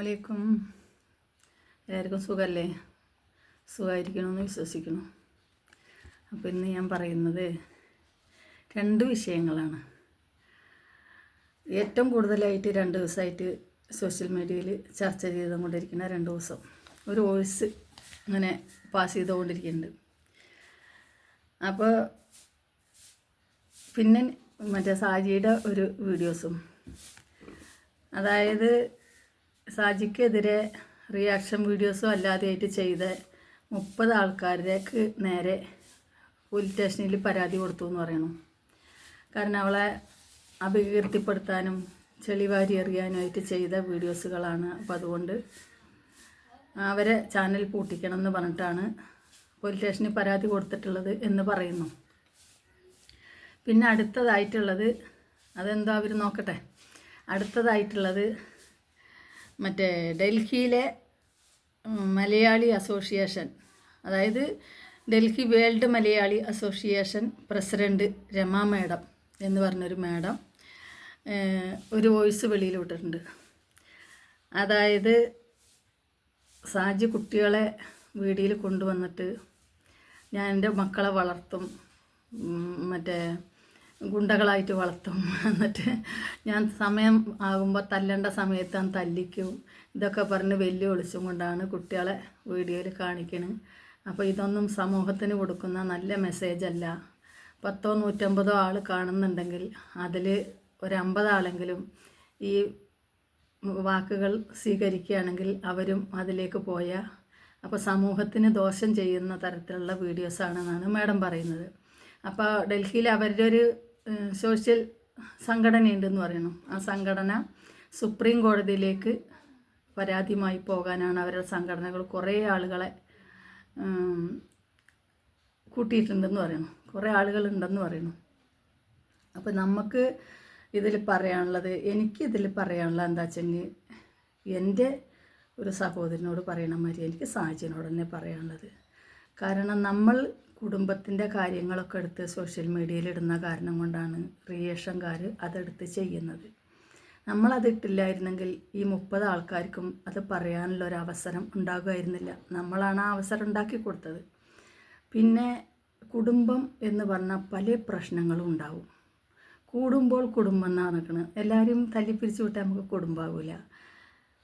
അസ്സലാമലൈക്കും. എല്ലാവർക്കും സുഖമല്ലേ? സുഖമായിരിക്കണമെന്ന് വിശ്വസിക്കുന്നു. അപ്പോൾ ഇന്ന് ഞാൻ പറയുന്നത് 2 വിഷയങ്ങളാണ്. ഏറ്റവും കൂടുതലായിട്ട് 2 ദിവസമായിട്ട് സോഷ്യൽ മീഡിയയിൽ ചർച്ച ചെയ്തുകൊണ്ടിരിക്കുന്ന 2 ദിവസം ഒരു വോയിസ് അങ്ങനെ പാസ് ചെയ്തുകൊണ്ടിരിക്കുന്നുണ്ട്. അപ്പോൾ പിന്നെ മറ്റേ സാജിയുടെ ഒരു വീഡിയോസും, അതായത് സാജിക്കെതിരെ റിയാക്ഷൻ വീഡിയോസും അല്ലാതെയായിട്ട് ചെയ്ത 30 ആൾക്കാർക്ക് നേരെ പോലീസ് സ്റ്റേഷനിൽ പരാതി കൊടുത്തു എന്ന് പറയണം. കാരണം അവളെ അപകീർത്തിപ്പെടുത്താനും ചെളിവാരി എറിയാനുമായിട്ട് ചെയ്ത വീഡിയോസുകളാണ്. അപ്പോൾ അതുകൊണ്ട് അവരെ ചാനൽ പൂട്ടിക്കണം എന്ന് പറഞ്ഞിട്ടാണ് പോലീസ് സ്റ്റേഷനിൽ പരാതി കൊടുത്തിട്ടുള്ളത് എന്ന് പറയുന്നു. പിന്നെ അടുത്തതായിട്ടുള്ളത് അതെന്താ അവർ നോക്കട്ടെ. അടുത്തതായിട്ടുള്ളത് മറ്റേ ഡൽഹിയിലെ മലയാളി അസോസിയേഷൻ, അതായത് Delhi world Malayali association president Rama madam എന്ന് പറഞ്ഞൊരു മാഡം ഒരു വോയിസ് വെളിയിൽ വിട്ടിട്ടുണ്ട്. അതായത് സാജി കുട്ടികളെ വീടിൽ കൊണ്ടുവന്നിട്ട് ഞാൻ എൻ്റെ മക്കളെ വളർത്തും, മറ്റേ ഗുണ്ടകളായിട്ട് വളർത്തും, എന്നിട്ട് ഞാൻ സമയം ആകുമ്പോൾ തല്ലേണ്ട സമയത്ത് ഞാൻ തല്ലിക്കും, ഇതൊക്കെ പറഞ്ഞ് വെല്ലുവിളിച്ചും കൊണ്ടാണ് കുട്ടികളെ വീഡിയോയിൽ കാണിക്കുന്നത്. അപ്പോൾ ഇതൊന്നും സമൂഹത്തിന് കൊടുക്കുന്ന നല്ല മെസ്സേജ് അല്ല. 100-150 ആൾ കാണുന്നുണ്ടെങ്കിൽ അതിൽ ഒരു 50 ആളെങ്കിലും ഈ വാക്കുകൾ സ്വീകരിക്കുകയാണെങ്കിൽ അവരും അതിലേക്ക് പോയാൽ അപ്പോൾ സമൂഹത്തിന് ദോഷം ചെയ്യുന്ന തരത്തിലുള്ള വീഡിയോസാണെന്നാണ് മാഡം പറയുന്നത്. അപ്പോൾ ഡൽഹിയിൽ അവരുടെ ഒരു സോഷ്യൽ സംഘടനയുണ്ടെന്ന് പറയണം. ആ സംഘടന സുപ്രീം കോടതിയിലേക്ക് പരാതിയുമായി പോകാനാണ് അവരുടെ സംഘടനകൾ കുറേ ആളുകളെ കൂട്ടിയിട്ടുണ്ടെന്ന് പറയണം, കുറേ ആളുകളുണ്ടെന്ന് പറയണം. അപ്പോൾ നമുക്ക് ഇതിൽ പറയാനുള്ളത്, എനിക്കിതിൽ പറയാനുള്ളത് എന്താ വെച്ചെങ്കിൽ, എൻ്റെ ഒരു സഹോദരനോട് പറയണ മാതിരി എനിക്ക് സാജിനോട് തന്നെ പറയാനുള്ളത്. കാരണം നമ്മൾ കുടുംബത്തിൻ്റെ കാര്യങ്ങളൊക്കെ എടുത്ത് സോഷ്യൽ മീഡിയയിൽ ഇടുന്ന കാരണം കൊണ്ടാണ് റിയേഷൻകാർ അതെടുത്ത് ചെയ്യുന്നത്. നമ്മളതിട്ടില്ലായിരുന്നെങ്കിൽ ഈ 30 ആൾക്കാർക്കും അത് പറയാനുള്ളൊരവസരം ഉണ്ടാകുമായിരുന്നില്ല. നമ്മളാണ് ആ അവസരം ഉണ്ടാക്കി കൊടുത്തത്. പിന്നെ കുടുംബം എന്ന് പറഞ്ഞാൽ പല പ്രശ്നങ്ങളും ഉണ്ടാവും. കൂടുമ്പോൾ കുടുംബം എന്നാണ് നിൽക്കുന്നത്. എല്ലാവരും തല്ലിപ്പിരിച്ചു വിട്ടാൽ നമുക്ക് കുടുംബമാകില്ല.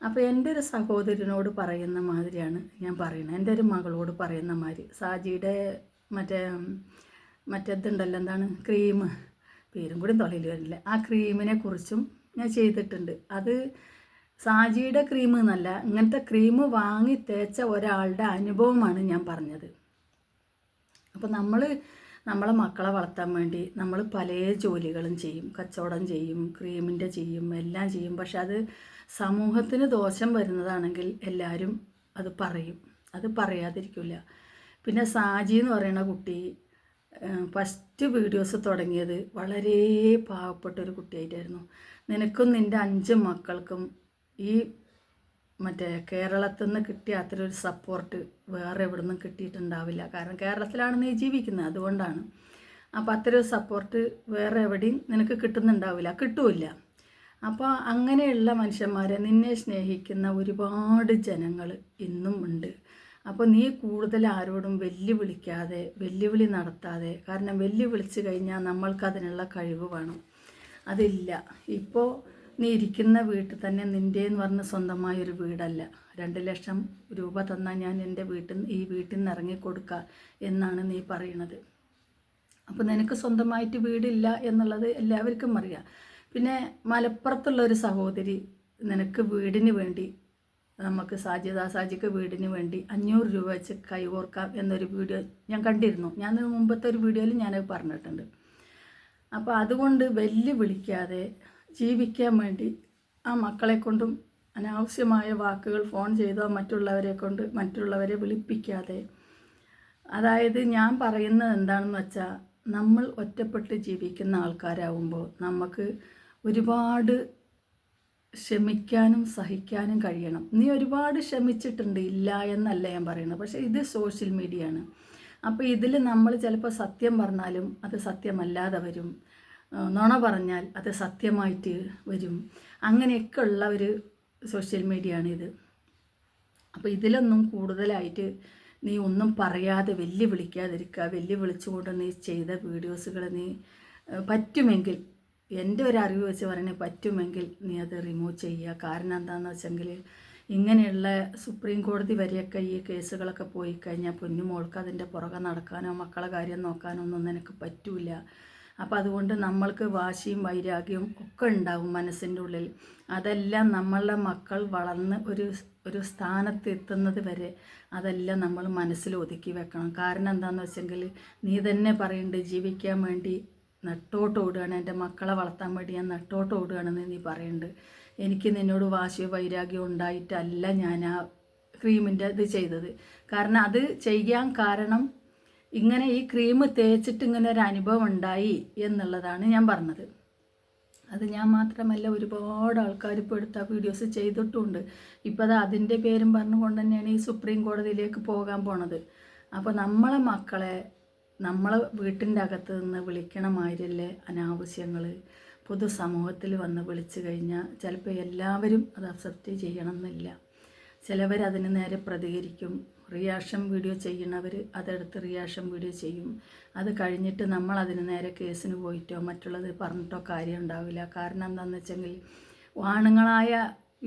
അപ്പോൾ എൻ്റെ ഒരു സഹോദരനോട് പറയുന്ന മാതിരിയാണ് ഞാൻ പറയുന്നത്, എൻ്റെ ഒരു മകളോട് പറയുന്ന മാതിരി. സാജിയുടെ മറ്റേതുണ്ടല്ലോ, എന്താണ് ക്രീം, പേരും കൂടി തൊള്ളയിൽ വരില്ല, ആ ക്രീമിനെ കുറിച്ചും ഞാൻ ചെയ്തിട്ടുണ്ട്. അത് സാജിയുടെ ക്രീം എന്നല്ല, ഇങ്ങനത്തെ ക്രീം വാങ്ങി തേച്ച ഒരാളുടെ അനുഭവമാണ് ഞാൻ പറഞ്ഞത്. അപ്പോൾ നമ്മളെ മക്കളെ വളർത്താൻ വേണ്ടി നമ്മൾ പല ജോലികളും ചെയ്യും, കച്ചവടം ചെയ്യും, ക്രീമിൻ്റെ ചെയ്യും, എല്ലാം ചെയ്യും. പക്ഷെ അത് സമൂഹത്തിന് ദോഷം വരുന്നതാണെങ്കിൽ എല്ലാവരും അത് പറയും, അത് പറയാതിരിക്കില്ല. പിന്നെ സാജി എന്ന് പറയുന്ന കുട്ടി ഫസ്റ്റ് വീഡിയോസ് തുടങ്ങിയത് വളരെ പാവപ്പെട്ടൊരു കുട്ടിയായിട്ടായിരുന്നു. നിനക്കും നിൻ്റെ 5 മക്കൾക്കും ഈ കേരളത്തിൽ നിന്ന് കിട്ടിയ അത്ര ഒരു സപ്പോർട്ട് വേറെ എവിടെ നിന്നും കിട്ടിയിട്ടുണ്ടാവില്ല. കാരണം കേരളത്തിലാണ് നീ ജീവിക്കുന്നത്, അതുകൊണ്ടാണ്. അപ്പോൾ അത്രയൊരു സപ്പോർട്ട് വേറെ എവിടെയും നിനക്ക് കിട്ടുന്നുണ്ടാവില്ല, കിട്ടുമില്ല. അപ്പോൾ അങ്ങനെയുള്ള മനുഷ്യന്മാരെ, നിന്നെ സ്നേഹിക്കുന്ന ഒരുപാട് ജനങ്ങൾ ഇന്നും ഉണ്ട്. അപ്പോൾ നീ കൂടുതൽ ആരോടും വെല്ലുവിളി നടത്താതെ, കാരണം വെല്ലുവിളിച്ച് കഴിഞ്ഞാൽ നമ്മൾക്കതിനുള്ള കഴിവ് വേണം, അതില്ല. ഇപ്പോൾ നീ ഇരിക്കുന്ന വീട്ടിൽ തന്നെ നിൻ്റെന്ന് പറഞ്ഞ സ്വന്തമായൊരു വീടല്ല. 2 ലക്ഷം രൂപ തന്നാൽ ഞാൻ എൻ്റെ ഈ വീട്ടിൽ നിന്ന് ഇറങ്ങിക്കൊടുക്കുക എന്നാണ് നീ പറയണത്. അപ്പോൾ നിനക്ക് സ്വന്തമായിട്ട് വീടില്ല എന്നുള്ളത് എല്ലാവർക്കും അറിയാം. പിന്നെ മലപ്പുറത്തുള്ളൊരു സഹോദരി നിനക്ക് വീടിന് വേണ്ടി, നമുക്ക് സാജിക്ക് വീടിന് വേണ്ടി 500 രൂപ വെച്ച് കൈകോർക്കാം എന്നൊരു വീഡിയോ ഞാൻ കണ്ടിരുന്നു. ഞാൻ മുമ്പത്തെ ഒരു വീഡിയോയിൽ ഞാനത് പറഞ്ഞിട്ടുണ്ട്. അപ്പോൾ അതുകൊണ്ട് വെല്ലുവിളിക്കാതെ ജീവിക്കാൻ വേണ്ടി ആ മക്കളെ കൊണ്ടും അനാവശ്യമായ വാക്കുകൾ ഫോൺ ചെയ്തോ മറ്റുള്ളവരെ വിളിപ്പിക്കാതെ, അതായത് ഞാൻ പറയുന്നത് എന്താണെന്ന് വെച്ചാൽ, നമ്മൾ ഒറ്റപ്പെട്ട് ജീവിക്കുന്ന ആൾക്കാരാവുമ്പോൾ നമുക്ക് ഒരുപാട് ക്ഷമിക്കാനും സഹിക്കാനും കഴിയണം. നീ ഒരുപാട് ക്ഷമിച്ചിട്ടുണ്ട്, ഇല്ല എന്നല്ല ഞാൻ പറയുന്നത്. പക്ഷേ ഇത് സോഷ്യൽ മീഡിയ ആണ്. അപ്പോൾ ഇതിൽ നമ്മൾ ചിലപ്പോൾ സത്യം പറഞ്ഞാലും അത് സത്യമല്ലാതെ വരും, നുണ പറഞ്ഞാൽ അത് സത്യമായിട്ട് വരും. അങ്ങനെയൊക്കെ ഉള്ള ഒരു സോഷ്യൽ മീഡിയ ആണിത്. അപ്പോൾ ഇതിലൊന്നും കൂടുതലായിട്ട് നീ ഒന്നും പറയാതെ വെല്ലുവിളിക്കാതിരിക്കുക. വെല്ലുവിളിച്ചുകൊണ്ട് നീ ചെയ്ത വീഡിയോസുകൾ നീ പറ്റുമെങ്കിൽ, എൻ്റെ ഒരു അറിവ് വെച്ച് പറയണേ, പറ്റുമെങ്കിൽ നീ അത് റിമൂവ് ചെയ്യുക. കാരണം എന്താണെന്ന് വെച്ചെങ്കിൽ ഇങ്ങനെയുള്ള സുപ്രീം കോടതി വരെയൊക്കെ ഈ കേസുകളൊക്കെ പോയി കഴിഞ്ഞാൽ പൊന്നുമോൾക്ക് അതിൻ്റെ പുറകെ നടക്കാനോ മക്കളെ കാര്യം നോക്കാനോ ഒന്നും നിനക്ക് പറ്റൂല. അപ്പോൾ അതുകൊണ്ട് നമ്മൾക്ക് വാശിയും വൈരാഗ്യവും ഒക്കെ ഉണ്ടാവും മനസ്സിൻ്റെ ഉള്ളിൽ. അതെല്ലാം നമ്മളുടെ മക്കൾ വളർന്ന് ഒരു സ്ഥാനത്ത് എത്തുന്നത് വരെ അതെല്ലാം നമ്മൾ മനസ്സിൽ ഒതുക്കി വെക്കണം. കാരണം എന്താണെന്ന് വെച്ചെങ്കിൽ നീ തന്നെ പറയുന്നുണ്ട്, ജീവിക്കാൻ വേണ്ടി നെട്ടോട്ട് ഓടുകയാണ്, എൻ്റെ മക്കളെ വളർത്താൻ വേണ്ടി ഞാൻ നെട്ടോട്ട് ഓടുകയാണെന്ന് നീ പറയുന്നുണ്ട്. എനിക്ക് നിന്നോട് വാശിയോ വൈരാഗ്യം ഉണ്ടായിട്ടല്ല ഞാൻ ആ ക്രീമിൻ്റെ ഇത് ചെയ്തത്. കാരണം അത് ചെയ്യാൻ കാരണം ഇങ്ങനെ ഈ ക്രീം തേച്ചിട്ട് ഇങ്ങനെ ഒരു അനുഭവം ഉണ്ടായി എന്നുള്ളതാണ് ഞാൻ പറഞ്ഞത്. അത് ഞാൻ മാത്രമല്ല, ഒരുപാട് ആൾക്കാർ ഇപ്പോൾ എടുത്ത വീഡിയോസ് ചെയ്തിട്ടുമുണ്ട്. ഇപ്പോൾ അത് അതിൻ്റെ പേരും പറഞ്ഞുകൊണ്ട് തന്നെയാണ് ഈ സുപ്രീം കോടതിയിലേക്ക് പോകാൻ പോണത്. അപ്പോൾ നമ്മളെ മക്കളെ നമ്മളെ വീട്ടിൻ്റെ അകത്ത് നിന്ന് വിളിക്കണ മാതിരിയല്ലേ അനാവശ്യങ്ങൾ പൊതുസമൂഹത്തിൽ വന്ന് വിളിച്ചു കഴിഞ്ഞാൽ ചിലപ്പോൾ എല്ലാവരും അത് അക്സെപ്റ്റ് ചെയ്യണമെന്നില്ല. ചിലവർ അതിന് നേരെ പ്രതികരിക്കും. റിയാക്ഷൻ വീഡിയോ ചെയ്യുന്നവർ അതെടുത്ത് റിയാക്ഷൻ വീഡിയോ ചെയ്യും. അത് കഴിഞ്ഞിട്ട് നമ്മൾ അതിന് നേരെ കേസിന് പോയിട്ടോ മറ്റുള്ളത് പറഞ്ഞിട്ടോ കാര്യം ഉണ്ടാവില്ല. കാരണം എന്താണെന്ന് വെച്ചെങ്കിൽ ആണുങ്ങളായ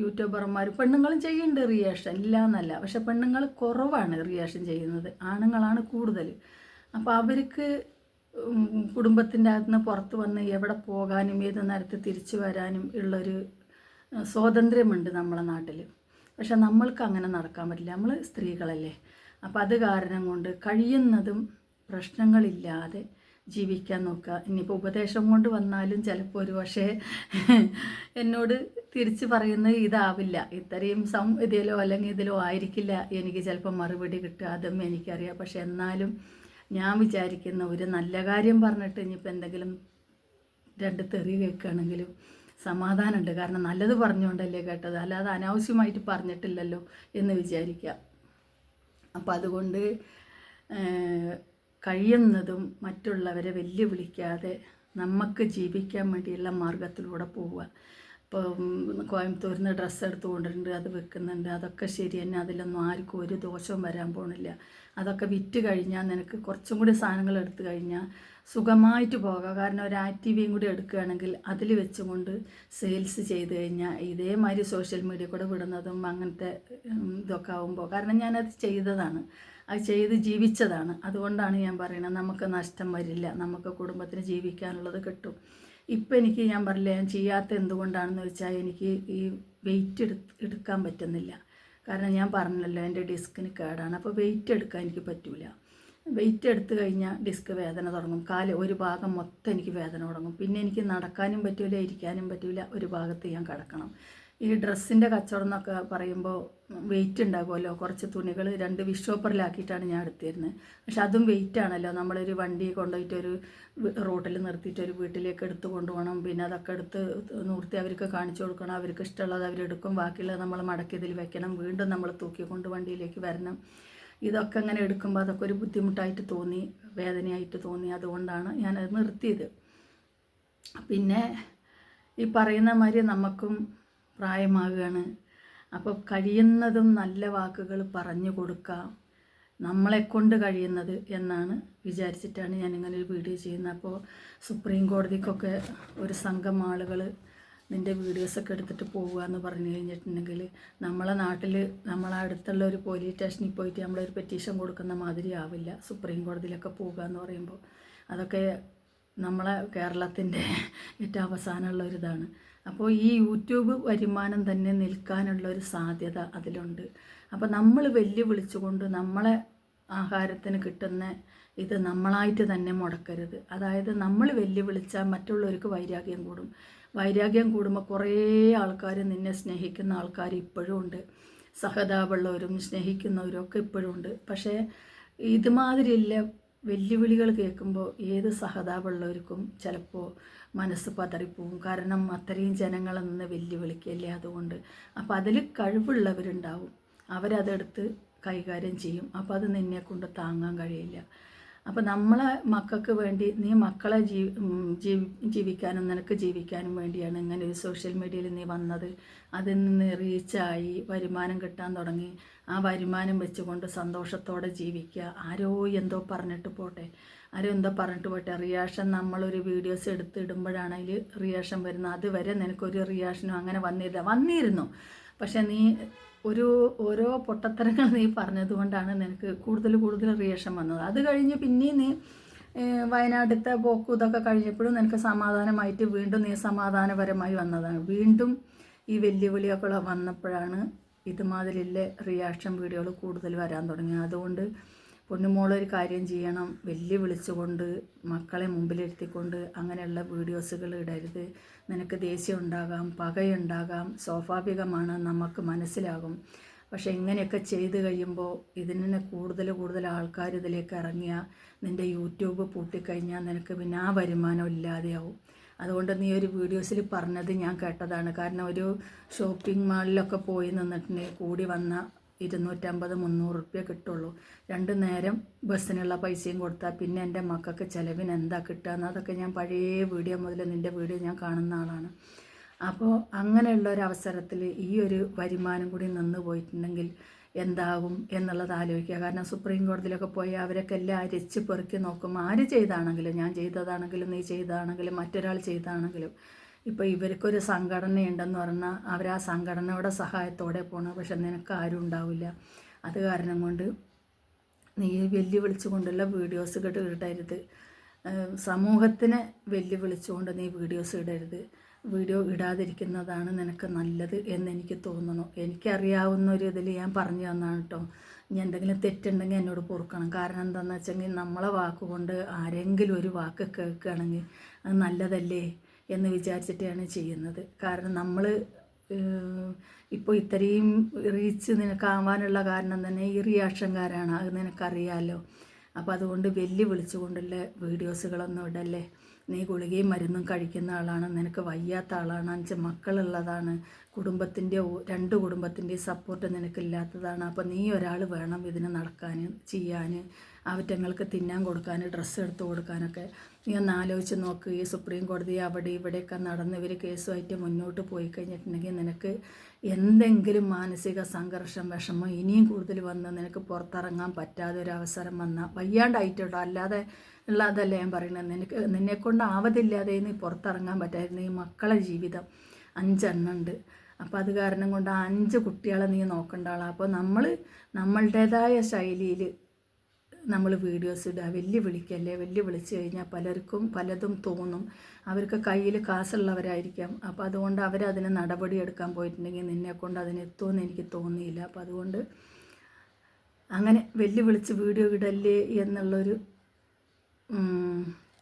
യൂട്യൂബർമാർ, പെണ്ണുങ്ങളും ചെയ്യുന്നുണ്ട് റിയാക്ഷൻ, ഇല്ല എന്നല്ല, പക്ഷെ പെണ്ണുങ്ങൾ കുറവാണ് റിയാക്ഷൻ ചെയ്യുന്നത്, ആണുങ്ങളാണ് കൂടുതൽ. അപ്പോൾ അവർക്ക് കുടുംബത്തിൻ്റെ അകത്ത് നിന്ന് പുറത്ത് വന്ന് എവിടെ പോകാനും ഏത് നേരത്ത് തിരിച്ചു വരാനും ഉള്ളൊരു സ്വാതന്ത്ര്യമുണ്ട് നമ്മളെ നാട്ടിൽ. പക്ഷെ നമ്മൾക്ക് അങ്ങനെ നടക്കാൻ പറ്റില്ല, നമ്മൾ സ്ത്രീകളല്ലേ. അപ്പോൾ അത് കാരണം കൊണ്ട് കഴിയുന്നതും പ്രശ്നങ്ങളില്ലാതെ ജീവിക്കാൻ നോക്കുക. ഇനിയിപ്പോൾ ഉപദേശം കൊണ്ട് വന്നാലും ചിലപ്പോൾ ഒരു പക്ഷേ എന്നോട് തിരിച്ച് പറയുന്നത് ഇതാവില്ല, ഇത്രയും ഇതിലോ അല്ലെങ്കിൽ ഇതിലോ ആയിരിക്കില്ല എനിക്ക് ചിലപ്പോൾ മറുപടി കിട്ടുക, അതും എനിക്കറിയാം. പക്ഷെ എന്നാലും ഞാൻ വിചാരിക്കുന്ന ഒരു നല്ല കാര്യം പറഞ്ഞിട്ട് ഇനിയിപ്പോൾ എന്തെങ്കിലും രണ്ട് തെറി കേൾക്കുകയാണെങ്കിലും സമാധാനമുണ്ട്. കാരണം നല്ലത് പറഞ്ഞുകൊണ്ടല്ലേ കേട്ടത്, അല്ലാതെ അനാവശ്യമായിട്ട് പറഞ്ഞിട്ടില്ലല്ലോ എന്ന് വിചാരിക്കുക. അപ്പോൾ അതുകൊണ്ട് കഴിയുന്നതും മറ്റുള്ളവരെ വെല്ലുവിളിക്കാതെ നമുക്ക് ജീവിക്കാൻ വേണ്ടിയുള്ള മാർഗത്തിലൂടെ പോവുക. ഇപ്പോൾ കോയമ്പത്തൂരിൽ നിന്ന് ഡ്രസ്സ് എടുത്ത് കൊണ്ടിട്ടുണ്ട്, അത് വെക്കുന്നുണ്ട്, അതൊക്കെ ശരി തന്നെ, അതിലൊന്നും ആർക്കും ഒരു ദോഷവും വരാൻ പോണില്ല. അതൊക്കെ വിറ്റ് കഴിഞ്ഞാൽ നിനക്ക് കുറച്ചും കൂടി സാധനങ്ങൾ എടുത്തു കഴിഞ്ഞാൽ സുഖമായിട്ട് പോകാം. കാരണം ഒരു ആക്റ്റീവയും കൂടി എടുക്കുകയാണെങ്കിൽ അതിൽ വെച്ചുകൊണ്ട് സെയിൽസ് ചെയ്ത് കഴിഞ്ഞാൽ ഇതേമാതിരി സോഷ്യൽ മീഡിയ കൂടെ വിടുന്നതും അങ്ങനത്തെ ഇതൊക്കെ ആകുമ്പോൾ, കാരണം ഞാനത് ചെയ്തതാണ്, അത് ചെയ്ത് ജീവിച്ചതാണ്. അതുകൊണ്ടാണ് ഞാൻ പറയുന്നത് നമുക്ക് നഷ്ടം വരില്ല, നമുക്ക് കുടുംബത്തിന് ജീവിക്കാനുള്ളത് കിട്ടും. ഇപ്പം എനിക്ക് ഞാൻ പറഞ്ഞില്ല, ഞാൻ ചെയ്യാത്ത എന്തുകൊണ്ടാണെന്ന് വെച്ചാൽ എനിക്ക് ഈ വെയിറ്റ് എടുക്കാൻ പറ്റുന്നില്ല. കാരണം ഞാൻ പറഞ്ഞല്ലോ എൻ്റെ ഡിസ്കിന് കേടാണ്, അപ്പോൾ വെയിറ്റ് എടുക്കാൻ എനിക്ക് പറ്റില്ല. വെയിറ്റ് എടുത്തു കഴിഞ്ഞാൽ ഡിസ്ക് വേദന തുടങ്ങും, ഒരു ഭാഗം മൊത്തം എനിക്ക് വേദന തുടങ്ങും. പിന്നെ എനിക്ക് നടക്കാനും പറ്റില്ല, ഇരിക്കാനും പറ്റില്ല, ഒരു ഭാഗത്ത് ഞാൻ കിടക്കണം. ഈ ഡ്രസ്സിൻ്റെ കച്ചവടം എന്നൊക്കെ പറയുമ്പോൾ വെയിറ്റ് ഉണ്ടാകുമല്ലോ, കുറച്ച് തുണികൾ 2 വിഷോപ്പറിലാക്കിയിട്ടാണ് ഞാൻ എടുത്തിരുന്നത്. പക്ഷെ അതും വെയിറ്റ് ആണല്ലോ, നമ്മളൊരു വണ്ടി കൊണ്ടുപോയിട്ട് ഒരു റോട്ടിൽ നിർത്തിയിട്ട് ഒരു വീട്ടിലേക്ക് എടുത്ത് കൊണ്ടുപോകണം, പിന്നെ അതൊക്കെ എടുത്ത് നിർത്തി അവർക്ക് കാണിച്ചു കൊടുക്കണം, അവർക്ക് ഇഷ്ടമുള്ളത് അവരെടുക്കും, ബാക്കിയുള്ളത് നമ്മൾ മടക്കിയതിൽ വെക്കണം, വീണ്ടും നമ്മൾ തൂക്കിക്കൊണ്ട് വണ്ടിയിലേക്ക് വരണം. ഇതൊക്കെ അങ്ങനെ എടുക്കുമ്പോൾ അതൊക്കെ ഒരു ബുദ്ധിമുട്ടായിട്ട് തോന്നി, വേദനയായിട്ട് തോന്നി. അതുകൊണ്ടാണ് ഞാനത് നിർത്തിയത്. പിന്നെ ഈ പറയുന്ന മാതിരി നമുക്കും പ്രായമാകുകയാണ്. അപ്പോൾ കഴിയുന്നതും നല്ല വാക്കുകൾ പറഞ്ഞു കൊടുക്കാം, നമ്മളെക്കൊണ്ട് കഴിയുന്നത് എന്നാണ് വിചാരിച്ചിട്ടാണ് ഞാനിങ്ങനെ ഒരു വീഡിയോ ചെയ്യുന്നത്. അപ്പോൾ സുപ്രീം കോടതിക്കൊക്കെ ഒരു സംഘം ആളുകൾ നിൻ്റെ വീഡിയോസൊക്കെ എടുത്തിട്ട് പോകുക എന്ന് പറഞ്ഞു കഴിഞ്ഞിട്ടുണ്ടെങ്കിൽ നമ്മളെ നാട്ടിൽ നമ്മളെ അടുത്തുള്ള ഒരു പോലീസ് സ്റ്റേഷനിൽ പോയിട്ട് നമ്മളൊരു പെറ്റീഷൻ കൊടുക്കുന്ന മാതിരി ആവില്ല സുപ്രീം കോടതിയിലൊക്കെ പോകുക എന്ന് പറയുമ്പോൾ. അതൊക്കെ നമ്മളെ കേരളത്തിൻ്റെ ഏറ്റവും അവസാനമുള്ള ഒരിതാണ്. അപ്പോൾ ഈ യൂട്യൂബ് വരുമാനം തന്നെ നിൽക്കാനുള്ളൊരു സാധ്യത അതിലുണ്ട്. അപ്പോൾ നമ്മൾ വെല്ലുവിളിച്ചുകൊണ്ട് നമ്മളെ ആഹാരത്തിന് കിട്ടുന്ന ഇത് നമ്മളായിട്ട് തന്നെ മുടക്കരുത്. അതായത് നമ്മൾ വെല്ലുവിളിച്ചാൽ മറ്റുള്ളവർക്ക് വൈരാഗ്യം കൂടും. വൈരാഗ്യം കൂടുമ്പോൾ കുറേ ആൾക്കാർ, നിന്നെ സ്നേഹിക്കുന്ന ആൾക്കാർ ഇപ്പോഴും ഉണ്ട്, സഹതാപമുള്ളവരും സ്നേഹിക്കുന്നവരും ഒക്കെ ഇപ്പോഴും ഉണ്ട്. പക്ഷേ ഇതുമാതിരിയുള്ള വെല്ലുവിളികൾ കേൾക്കുമ്പോൾ ഏത് സഹതാപമുള്ളവർക്കും ചിലപ്പോൾ മനസ്സ് പതറിപ്പോവും. കാരണം അത്രയും ജനങ്ങളെ നിന്ന് വെല്ലുവിളിക്കല്ലേ. അതുകൊണ്ട് അപ്പോൾ അതിൽ കഴിവുള്ളവരുണ്ടാവും, അവരതെടുത്ത് കൈകാര്യം ചെയ്യും. അപ്പോൾ അത് നിന്നെ കൊണ്ട് താങ്ങാൻ കഴിയില്ല. അപ്പോൾ നമ്മളെ മക്കൾക്ക് വേണ്ടി നീ മക്കളെ ജീവിക്കാനും നിനക്ക് ജീവിക്കാനും വേണ്ടിയാണ് ഇങ്ങനെ ഒരു സോഷ്യൽ മീഡിയയിൽ നീ വന്നത്. അതിൽ നിന്ന് റീച്ചായി വരുമാനം കിട്ടാൻ തുടങ്ങി. ആ വരുമാനം വെച്ചുകൊണ്ട് സന്തോഷത്തോടെ ജീവിക്കുക. ആരോ എന്തോ പറഞ്ഞിട്ട് പോട്ടെ, ആരോ എന്തോ പറഞ്ഞിട്ട് പോട്ടെ. റിയാക്ഷൻ നമ്മളൊരു വീഡിയോസ് എടുത്തിടുമ്പോഴാണ് അതിൽ റിയാക്ഷൻ വരുന്നത്. അതുവരെ നിനക്കൊരു റിയാക്ഷനും അങ്ങനെ വന്നിരുന്നു. പക്ഷെ നീ ഓരോ പൊട്ടത്തരങ്ങൾ നീ പറഞ്ഞതുകൊണ്ടാണ് നിനക്ക് കൂടുതൽ റിയാക്ഷൻ വന്നത്. അത് കഴിഞ്ഞ് പിന്നെയും നീ വയനാട്ടിലത്തെ പോക്കും ഇതൊക്കെ കഴിഞ്ഞപ്പോഴും നിനക്ക് സമാധാനമായിട്ട് വീണ്ടും നീ സമാധാനപരമായി വന്നതാണ്. വീണ്ടും ഈ വെല്ലുവിളിയൊക്കെ വന്നപ്പോഴാണ് ഇതുമാതിരിയുള്ള റിയാക്ഷൻ വീഡിയോകൾ കൂടുതൽ വരാൻ തുടങ്ങിയത്. അതുകൊണ്ട് പൊന്നുമോളൊരു കാര്യം ചെയ്യണം, വെല്ലുവിളിച്ചുകൊണ്ട് മക്കളെ മുമ്പിലിരുത്തിക്കൊണ്ട് അങ്ങനെയുള്ള വീഡിയോസുകൾ ഇടരുത്. നിനക്ക് ദേഷ്യം ഉണ്ടാകാം, പകയുണ്ടാകാം, സ്വാഭാവികമാണ്, നമുക്ക് മനസ്സിലാകും. പക്ഷേ ഇങ്ങനെയൊക്കെ ചെയ്ത് കഴിയുമ്പോൾ ഇതിന് കൂടുതൽ ആൾക്കാർ ഇതിലേക്ക് ഇറങ്ങിയാൽ നിൻ്റെ യൂട്യൂബ് പൂട്ടിക്കഴിഞ്ഞാൽ നിനക്ക് പിന്നെ ആ വരുമാനം ഇല്ലാതെയാവും. അതുകൊണ്ട് നീ ഒരു വീഡിയോസിൽ പറഞ്ഞത് ഞാൻ കേട്ടതാണ്. കാരണം ഒരു ഷോപ്പിംഗ് മാളിലൊക്കെ പോയി നിന്നിട്ടുണ്ടെങ്കിൽ കൂടി വന്ന 250-300 റുപ്യ കിട്ടുള്ളൂ. 2 നേരം ബസ്സിനുള്ള പൈസയും കൊടുത്താൽ പിന്നെ എൻ്റെ മക്കൾക്ക് ചിലവിന് എന്താ കിട്ടുക എന്നതൊക്കെ ഞാൻ പഴയ വീഡിയോ മുതൽ നിൻ്റെ വീഡിയോ ഞാൻ കാണുന്ന ആളാണ്. അപ്പോൾ അങ്ങനെയുള്ള ഒരു അവസരത്തിൽ ഈ ഒരു വരുമാനം കൂടി നിന്ന് പോയിട്ടുണ്ടെങ്കിൽ എന്താകും എന്നുള്ളത് ആലോചിക്കുക. കാരണം സുപ്രീം കോടതിയിലൊക്കെ പോയി അവരൊക്കെ എല്ലാം അരിച്ച് പെറുക്കി നോക്കും. ആര് ചെയ്താണെങ്കിലും, ഞാൻ ചെയ്തതാണെങ്കിലും നീ ചെയ്തതാണെങ്കിലും മറ്റൊരാൾ ചെയ്താണെങ്കിലും, ഇപ്പോൾ ഇവർക്കൊരു സംഘടനയുണ്ടെന്ന് പറഞ്ഞാൽ അവർ ആ സംഘടനയുടെ സഹായത്തോടെ പോകണം. പക്ഷെ നിനക്ക് ആരും ഉണ്ടാവില്ല. അത് കാരണം കൊണ്ട് നീ വെല്ലുവിളിച്ചുകൊണ്ടുള്ള വീഡിയോസ് ഇടരുത്. സമൂഹത്തിനെ വെല്ലുവിളിച്ചുകൊണ്ട് നീ വീഡിയോസ് ഇടരുത്. വീഡിയോ ഇടാതിരിക്കുന്നതാണ് നിനക്ക് നല്ലത് എന്നെനിക്ക് തോന്നുന്നു. എനിക്കറിയാവുന്ന ഒരു ഇതിൽ ഞാൻ പറഞ്ഞു തന്നാണ് കേട്ടോ. ഇനി എന്തെങ്കിലും തെറ്റുണ്ടെങ്കിൽ എന്നോട് പൊറുക്കണം. കാരണം എന്താണെന്ന് വെച്ചെങ്കിൽ നമ്മളെ വാക്കുകൊണ്ട് ആരെങ്കിലും ഒരു വാക്ക് കേൾക്കുകയാണെങ്കിൽ അത് നല്ലതല്ലേ എന്ന് വിചാരിച്ചിട്ടാണ് ചെയ്യുന്നത്. കാരണം നമ്മൾ ഇപ്പോൾ ഇത്രയും റീച്ച് നിനക്കാവാനുള്ള കാരണം തന്നെ ഈ റിയാക്ഷൻകാരാണ്. അത് നിനക്കറിയാമല്ലോ. അപ്പോൾ അതുകൊണ്ട് വെല്ലുവിളിച്ചുകൊണ്ടുള്ള വീഡിയോസുകളൊന്നും ഇടല്ലേ. നീ ഗുളികയും മരുന്നും കഴിക്കുന്ന ആളാണ്, നിനക്ക് വയ്യാത്ത ആളാണ്, 5 മക്കളുള്ളതാണ്, കുടുംബത്തിൻ്റെ 2 കുടുംബത്തിൻ്റെയും സപ്പോർട്ട് നിനക്കില്ലാത്തതാണ്. അപ്പോൾ നീ ഒരാൾ വേണം ഇതിന് നടക്കാൻ, ചെയ്യാൻ, അവറ്റങ്ങൾക്ക് തിന്നാൻ കൊടുക്കാൻ, ഡ്രസ്സ് എടുത്ത് കൊടുക്കാനൊക്കെ. നീ ഒന്ന് ആലോചിച്ച് നോക്ക്. ഈ സുപ്രീം കോടതി അവിടെ ഇവിടെയൊക്കെ നടന്ന് ഇവർ കേസുമായിട്ട് മുന്നോട്ട് പോയി കഴിഞ്ഞിട്ടുണ്ടെങ്കിൽ നിനക്ക് എന്തെങ്കിലും മാനസിക സംഘർഷം, വിഷമം ഇനിയും കൂടുതൽ വന്ന് നിനക്ക് പുറത്തിറങ്ങാൻ പറ്റാതെ ഒരു അവസരം വന്നാൽ വയ്യാണ്ടായിട്ടോ, അല്ലാതെ ഉള്ളതല്ല ഞാൻ പറയുന്നത്. നിന്നെക്കൊണ്ട് ആവതില്ലാതെ നീ പുറത്തിറങ്ങാൻ പറ്റായിരുന്നു. ഈ മക്കളെ ജീവിതം 5 എണ്ണം ഉണ്ട്. അപ്പോൾ അത് കാരണം കൊണ്ട് ആ 5 കുട്ടികളെ നീ നോക്കേണ്ട ആളാണ്. അപ്പോൾ നമ്മളുടേതായ ശൈലിയിൽ നമ്മൾ വീഡിയോസ് ഇടുക. വെല്ലുവിളിക്കല്ലേ. വെല്ലുവിളിച്ച് കഴിഞ്ഞാൽ പലർക്കും പലതും തോന്നും. അവർക്ക് കയ്യിൽ കാശുള്ളവരായിരിക്കാം. അപ്പോൾ അതുകൊണ്ട് അവരതിന് നടപടി എടുക്കാൻ പോയിട്ടുണ്ടെങ്കിൽ നിന്നെക്കൊണ്ട് അതിനെത്തുമെന്ന് എനിക്ക് തോന്നിയില്ല. അപ്പോൾ അതുകൊണ്ട് അങ്ങനെ വെല്ലുവിളിച്ച് വീഡിയോ ഇടല്ലേ എന്നുള്ളൊരു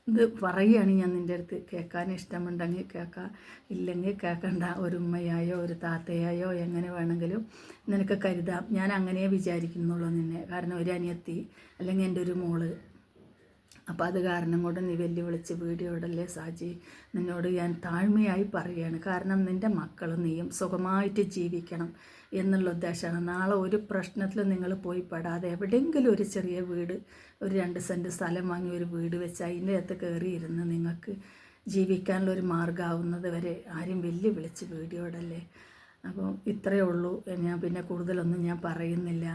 ഇത് പറയുകയാണ് ഞാൻ നിൻ്റെ അടുത്ത്. കേൾക്കാൻ ഇഷ്ടമുണ്ടെങ്കിൽ കേൾക്കാം, ഇല്ലെങ്കിൽ കേൾക്കണ്ട. ഒരു ഉമ്മയായോ ഒരു താത്തയായോ എങ്ങനെ വേണമെങ്കിലും നിനക്ക് കരുതാം. ഞാൻ അങ്ങനെ വിചാരിക്കുന്നുള്ളൂ നിന്നെ. കാരണം ഒരു അനിയത്തി അല്ലെങ്കിൽ എൻ്റെ ഒരു മോള്. അപ്പോൾ അത് കാരണം കൊണ്ട് നീ വെല്ലുവിളിച്ച് വീഡിയോ ഇടല്ലേ സാജി. നിന്നോട് ഞാൻ താഴ്മയായി പറയുകയാണ്. കാരണം നിൻ്റെ മക്കളും നീയും സുഖമായിട്ട് ജീവിക്കണം എന്നുള്ള ഉദ്ദേശമാണ്. നാളെ ഒരു പ്രശ്നത്തിൽ നിങ്ങൾ പോയി പെടാതെ എവിടെയെങ്കിലും ഒരു ചെറിയ വീട്, ഒരു 2 സെൻറ്റ് സ്ഥലം വാങ്ങി ഒരു വീട് വെച്ച് അതിൻ്റെ അകത്ത് കയറിയിരുന്ന് നിങ്ങൾക്ക് ജീവിക്കാനുള്ളൊരു മാർഗ്ഗമാവുന്നത് വരെ ആരും വെല്ലുവിളിച്ച് വീഡിയോ ഇടല്ലേ. അപ്പോൾ ഇത്രയേ ഉള്ളൂ. ഞാൻ പിന്നെ കൂടുതലൊന്നും ഞാൻ പറയുന്നില്ല.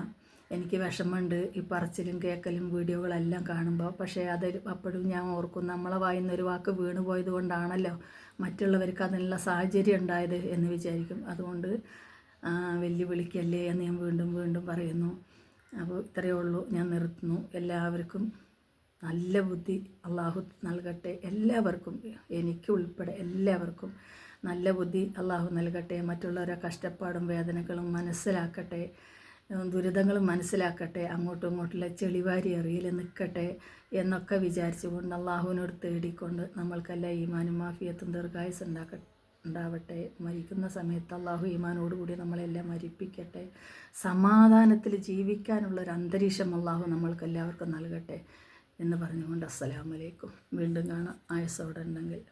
എനിക്ക് വിഷമമുണ്ട് ഈ പറച്ചിലും കേൾക്കലും വീഡിയോകളെല്ലാം കാണുമ്പോൾ. പക്ഷേ അത് അപ്പോഴും ഞാൻ ഓർക്കും, നമ്മളെ വായിന്നൊരു വാക്ക് വീണ് പോയത് കൊണ്ടാണല്ലോ മറ്റുള്ളവർക്ക് അതിനുള്ള സാഹചര്യം ഉണ്ടായത് എന്ന് വിചാരിക്കും. അതുകൊണ്ട് വെല്ലുവിളിക്കല്ലേ എന്ന് ഞാൻ വീണ്ടും പറയുന്നു. അപ്പോൾ ഇത്രയേ ഉള്ളൂ. ഞാൻ നിർത്തുന്നു. എല്ലാവർക്കും നല്ല ബുദ്ധി അള്ളാഹു നൽകട്ടെ. എല്ലാവർക്കും, എനിക്ക് ഉൾപ്പെടെ എല്ലാവർക്കും നല്ല ബുദ്ധി അള്ളാഹു നൽകട്ടെ. മറ്റുള്ളവരെ കഷ്ടപ്പാടും വേദനകളും മനസ്സിലാക്കട്ടെ, ദുരിതങ്ങളും മനസ്സിലാക്കട്ടെ. അങ്ങോട്ടും ഇങ്ങോട്ടുള്ള ചെളിവാരി എറിയിൽ നിൽക്കട്ടെ എന്നൊക്കെ വിചാരിച്ചുകൊണ്ട് അള്ളാഹുവിനോട് തേടിക്കൊണ്ട് നമ്മൾക്കെല്ലാം ഈമാനും മാഫിയത്തും ദീർഘായുസ് ഉണ്ടാവട്ടെ. മരിക്കുന്ന സമയത്ത് അള്ളാഹു ഈമാനോടുകൂടി നമ്മളെല്ലാം മരിപ്പിക്കട്ടെ. സമാധാനത്തിൽ ജീവിക്കാനുള്ളൊരു അന്തരീക്ഷം അള്ളാഹു നമ്മൾക്കെല്ലാവർക്കും നൽകട്ടെ എന്ന് പറഞ്ഞുകൊണ്ട് അസ്സലാമു അലൈക്കും. വീണ്ടും കാണാം ആയുസ്സോടെ ഉണ്ടെങ്കിൽ.